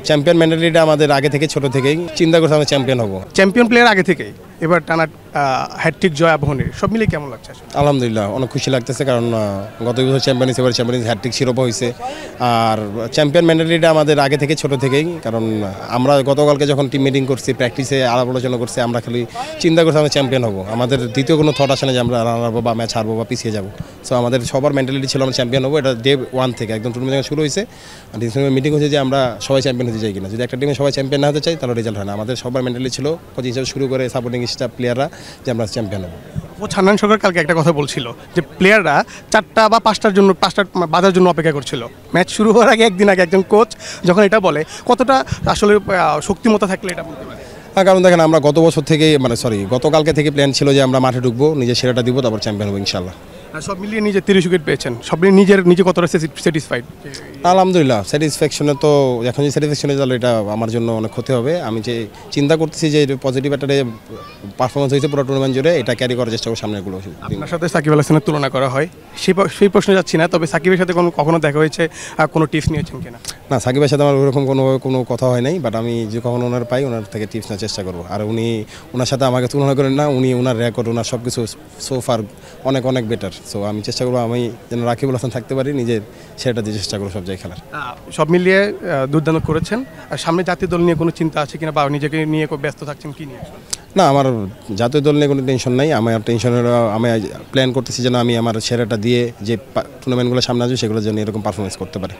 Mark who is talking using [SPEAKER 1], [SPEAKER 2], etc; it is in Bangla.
[SPEAKER 1] চ্যাম্পিয়ন মেন্টালিটিটা আমাদের আগে থেকে ছোট থেকেই চিন্তা করতে আমরা চ্যাম্পিয়ন হব।
[SPEAKER 2] চ্যাম্পিয়ন প্লেয়ার আগে থেকেই, এবার টানা হ্যাটট্রিক জয় আবাহনীর, সব মিলে কেমন লাগছে আসলে?
[SPEAKER 1] আলহামদুলিল্লাহ অনেক খুশি লাগতেছে, কারণ গত বছর চ্যাম্পিয়ন হিসেবে চ্যাম্পিয়ন হ্যাটট্রিক শিরোপা হয়েছে। আর চ্যাম্পিয়ন মেন্টালিটিটা আমাদের আগে থেকে ছোট থেকেই, কারণ আমরা গতকালকে যখন টিম মিটিং করছি, প্র্যাকটিসে আলাপ আলোচনা করছি, আমরা খালি চিন্তা করছি আমরা চ্যাম্পিয়ন হব। আমাদের দ্বিতীয় কোনো থট আসে না যে আমরা রান হারবো বা ম্যাচ হারবো বা পিছিয়ে যাবো। সো আমাদের সবার মেন্টালিটি ছিল আমরা চ্যাম্পিয়ন হবো। এটা ডে 1 থেকে একদম টুর্নামেন্ট শুরু হয়েছে, মিটিং হয়েছে যে আমরা সবাই চ্যাম্পিয়ন হতে চাই কিনা। যদি একটা টিমে সবাই চ্যাম্পিয়ন না হতে চাই তাহলে রেজাল্ট হয় না। আমাদের সবার মেন্টালিটি ছিল কোচিং হিসেবে শুরু করে সাপোর্টিং স্টাফ প্লেয়াররা যে আমরা চ্যাম্পিয়ন হবো।
[SPEAKER 2] ও ছান্নান সরকার কালকে একটা কথা বলছিল যে প্লেয়াররা 4টা বা 5টা বাজার জন্য অপেক্ষা করছিল। ম্যাচ শুরু হওয়ার আগে একদিন আগে একজন কোচ যখন এটা বলে, কতটা আসলে শক্তিমত্তা থাকলে এটা বলতে পারে?
[SPEAKER 1] হ্যাঁ, কারণ দেখেন আমরা গতকালকে থেকে প্ল্যান ছিল যে আমরা মাঠে ঢুকবো, নিজের সেরাটা দিব, তারপর চ্যাম্পিয়ন হবো ইনশাল্লাহ।
[SPEAKER 2] সব মিলিয়ে নিজে 30 উইকেট পেয়েছেন, সব নিজে কতটা স্যাটিসফাইড?
[SPEAKER 1] আলহামদুলিল্লাহ স্যাটিসফ্যাকশনে তো এখন যে স্যাটিসফ্যাকশনে তাহলে এটা আমার জন্য অনেক ক্ষতি হবে। আমি যে চিন্তা করতেছি যে পজিটিভ একটা পারফরমেন্স হয়েছে পুরো টুর্নামেন্ট জুড়ে, এটা ক্যারি করার চেষ্টা করবো সামনেগুলো।
[SPEAKER 2] আপনার সাথে সাকিব আল হাসানের তুলনা করা হয়, সেই প্রশ্নে যাচ্ছি না, তবে সাকিবের সাথে কখনো দেখা হয়েছে, কোনো টিপস নিয়েছেন কিনা?
[SPEAKER 1] না, সাকিবের সাথে আমার ওরকম কোনো কথা হয় নাই, বাট আমি যে কখনো ওনার পাই ওনার থেকে টিপস নেওয়ার চেষ্টা করবো। আর ওনার সাথে আমাকে তুলনা করেন না, ওনার রেকর্ড, ওনার সব কিছু সোফার অনেক বেটার। সো আমি চেষ্টা করবো আমি যেন রাকিবুল হাসান থাকতে পারি, নিজের সেটা দিয়ে চেষ্টা করবো সব জায়গায় খেলার।
[SPEAKER 2] সব মিলিয়ে দুর্দান্ত করেছেন। আর সামনে জাতীয় দল নিয়ে কোনো চিন্তা আছে কিনা, বা নিজেকে নিয়ে ব্যস্ত থাকছেন কি নিয়ে?
[SPEAKER 1] না, আমার জাতীয় দল নিয়ে কোনো টেনশন নাই। আমার টেনশনের আমি প্ল্যান করতেছি যেন আমি আমার সেরাটা দিয়ে যে টুর্নামেন্টগুলো সামনে আসবে সেগুলোর জন্য এরকম পারফরমেন্স করতে পারি।